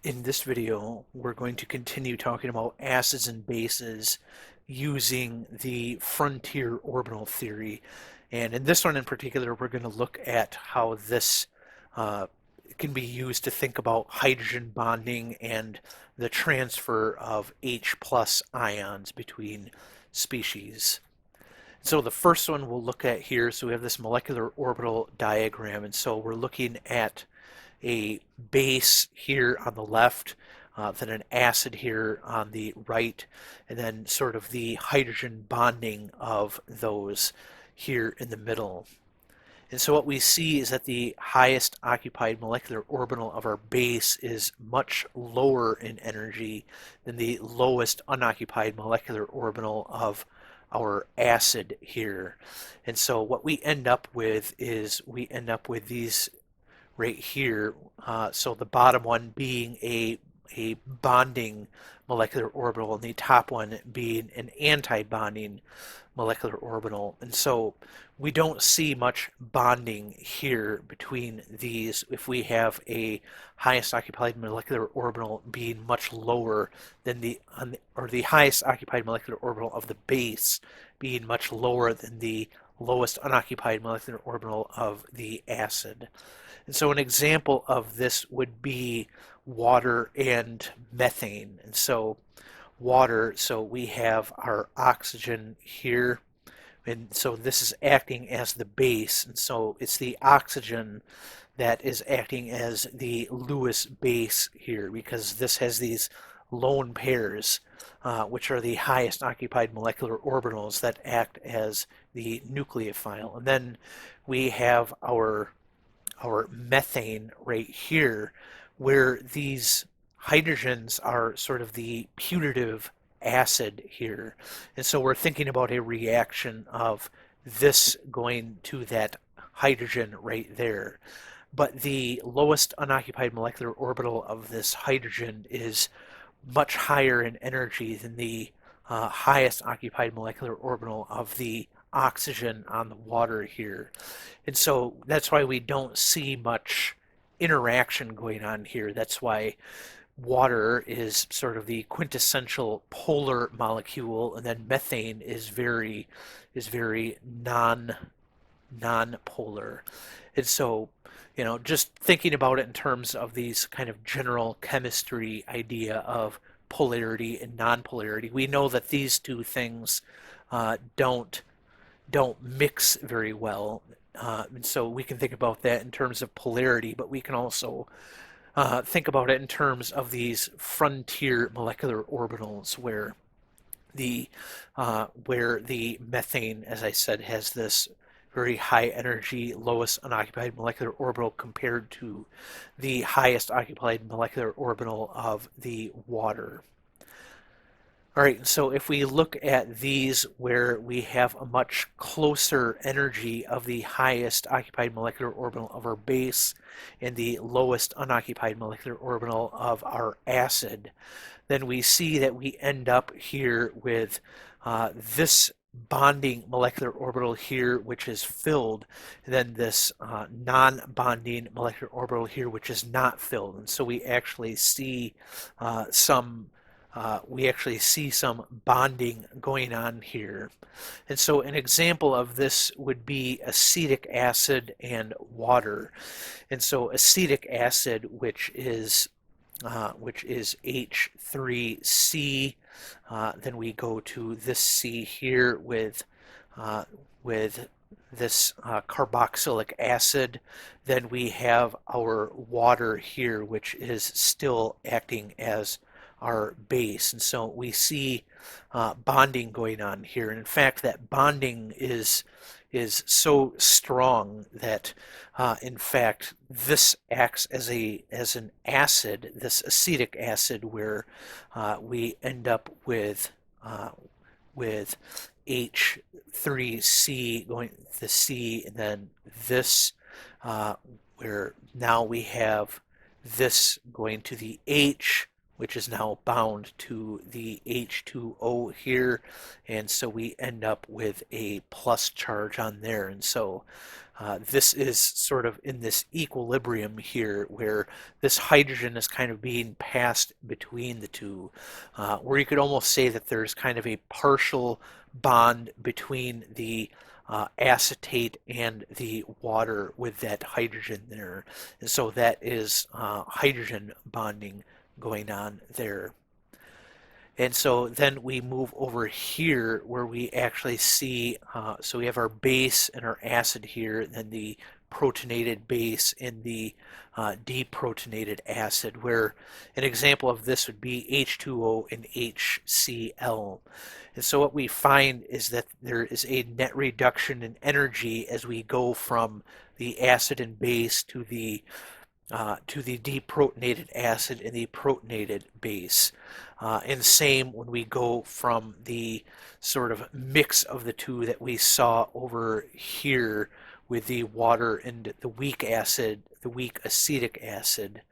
In this video, we're going to continue talking about acids and bases using the frontier orbital theory. And in this one in particular, we're going to look at how this uh, can be used to think about hydrogen bonding and the transfer of H plus ions between species. So the first one we'll look at here, so we have this molecular orbital diagram, and so we're looking at a base here on the left, then an acid here on the right, and then sort of the hydrogen bonding of those here in the middle. And so what we see is that the highest occupied molecular orbital of our base is much lower in energy than the lowest unoccupied molecular orbital of our acid here. And so what we end up with is we end up with these right here. So the bottom one being a bonding molecular orbital and the top one being an anti-bonding molecular orbital. And so we don't see much bonding here between these if we have a highest occupied molecular orbital being much lower than or the highest occupied molecular orbital of the base being much lower than the lowest unoccupied molecular orbital of the acid. And so an example of this would be water and methane. And so water, so we have our oxygen here, and so this is acting as the base, and so it's the oxygen that is acting as the Lewis base here, because this has these lone pairs, which are the highest occupied molecular orbitals that act as the nucleophile. And then we have our methane right here, where these hydrogens are sort of the putative acid here. And so we're thinking about a reaction of this going to that hydrogen right there. But the lowest unoccupied molecular orbital of this hydrogen is much higher in energy than the highest occupied molecular orbital of the oxygen on the water here. And so that's why we don't see much interaction going on here. That's why water is sort of the quintessential polar molecule, and then methane is very non-polar. And so, just thinking about it in terms of these kind of general chemistry idea of polarity and non-polarity, we know that these two things don't mix very well. And so we can think about that in terms of polarity, but we can also think about it in terms of these frontier molecular orbitals where the methane, as I said, has this very high energy, lowest unoccupied molecular orbital compared to the highest occupied molecular orbital of the water. All right, so if we look at these where we have a much closer energy of the highest occupied molecular orbital of our base and the lowest unoccupied molecular orbital of our acid, then we see that we end up here with this bonding molecular orbital here, which is filled, and then this non-bonding molecular orbital here, which is not filled. And so we actually see some bonding going on here. And so an example of this would be acetic acid and water. And so acetic acid, which is H3C, then we go to this C here with this carboxylic acid. Then we have our water here, which is still acting as our base. And so we see bonding going on here. And in fact, that bonding is so strong that in fact this acts as an acid, this acetic acid, where we end up with H3C going to the C, and then this where now we have this going to the H, which is now bound to the H2O here, and so we end up with a plus charge on there. And so this is sort of in this equilibrium here where this hydrogen is kind of being passed between the two, where you could almost say that there's kind of a partial bond between the acetate and the water with that hydrogen there. And so that is hydrogen bonding going on there. And so then we move over here where we actually see, so we have our base and our acid here, then the protonated base and the deprotonated acid, where an example of this would be H2O and HCl. And so what we find is that there is a net reduction in energy as we go from the acid and base to the deprotonated acid and the protonated base. And same when we go from the sort of mix of the two that we saw over here with the water and the weak acid, the weak acetic acid.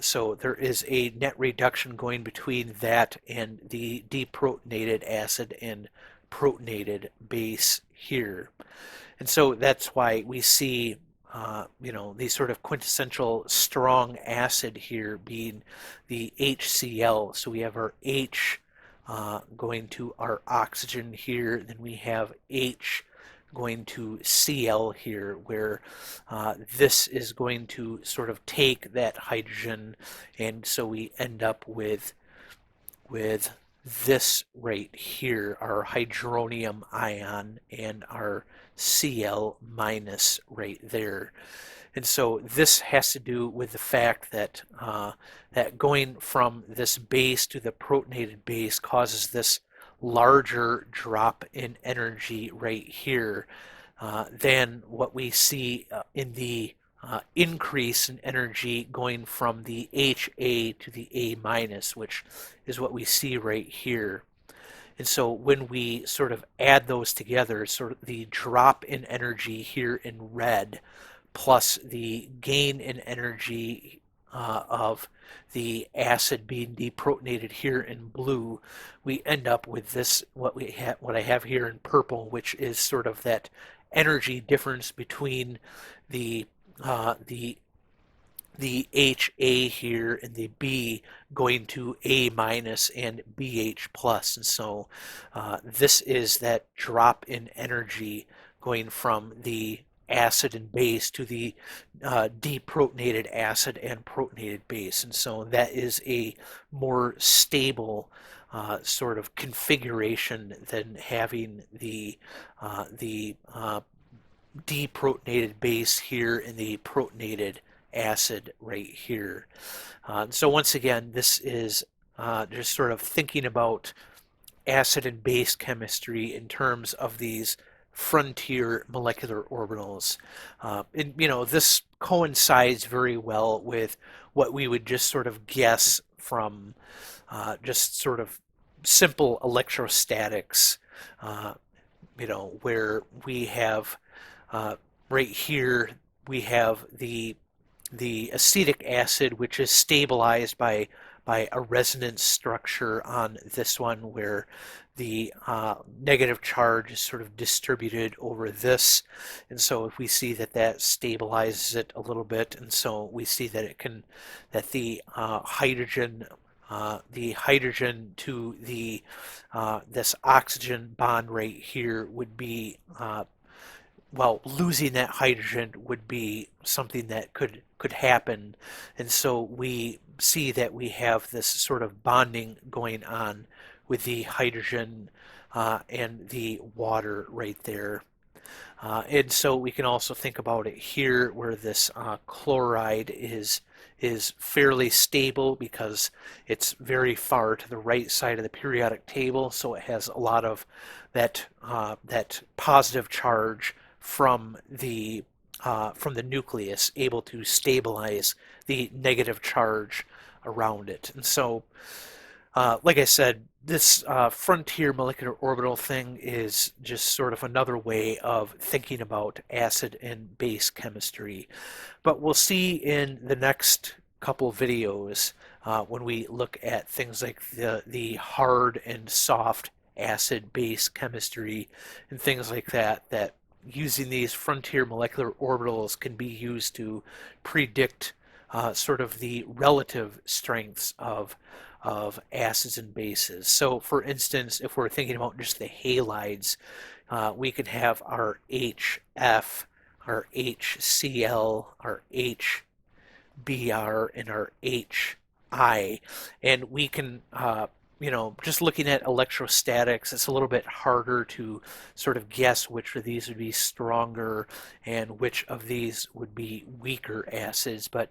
So there is a net reduction going between that and the deprotonated acid and protonated base here. And so that's why we see the sort of quintessential strong acid here being the HCl. So we have our H going to our oxygen here, then we have H going to Cl here, where this is going to sort of take that hydrogen, and so we end up with this right here, our hydronium ion and our Cl minus right there. And so this has to do with the fact that that going from this base to the protonated base causes this larger drop in energy right here than what we see in the increase in energy going from the HA to the A minus, which is what we see right here. And so when we sort of add those together, sort of the drop in energy here in red plus the gain in energy of the acid being deprotonated here in blue, we end up with this, what I have here in purple, which is sort of that energy difference between the HA here and the B going to A minus and BH plus. And so this is that drop in energy going from the acid and base to the deprotonated acid and protonated base. And so that is a more stable sort of configuration than having the deprotonated base here and the protonated acid right here. So once again, this is just sort of thinking about acid and base chemistry in terms of these frontier molecular orbitals. And this coincides very well with what we would just sort of guess from just sort of simple electrostatics, where we have right here we have the acetic acid, which is stabilized by a resonance structure on this one, where the negative charge is sort of distributed over this. And so if we see that stabilizes it a little bit, and so we see that the hydrogen to the this oxygen bond right here would be losing that hydrogen would be something that could happen. And so we see that we have this sort of bonding going on with the hydrogen and the water right there. And so we can also think about it here where this chloride is fairly stable because it's very far to the right side of the periodic table, so it has a lot of that positive charge from the nucleus, able to stabilize the negative charge around it. And so, like I said, this frontier molecular orbital thing is just sort of another way of thinking about acid and base chemistry. But we'll see in the next couple videos when we look at things like the hard and soft acid-base chemistry and things like that, that using these frontier molecular orbitals can be used to predict sort of the relative strengths of acids and bases. So for instance, if we're thinking about just the halides, we could have our HF, our HCl, our HBr, and our HI, and we can just looking at electrostatics, it's a little bit harder to sort of guess which of these would be stronger and which of these would be weaker acids. But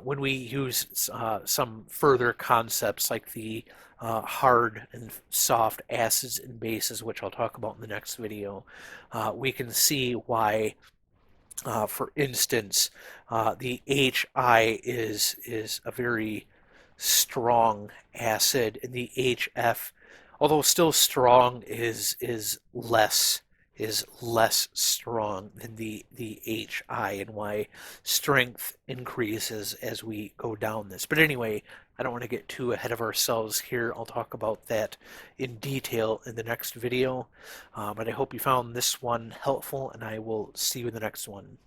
when we use some further concepts like the hard and soft acids and bases, which I'll talk about in the next video, we can see why for instance, the HI is a very strong acid, and the HF, although still strong, is less strong than the HI, and why strength increases as we go down this. But anyway, I don't want to get too ahead of ourselves here. I'll talk about that in detail in the next video. But I hope you found this one helpful, and I will see you in the next one.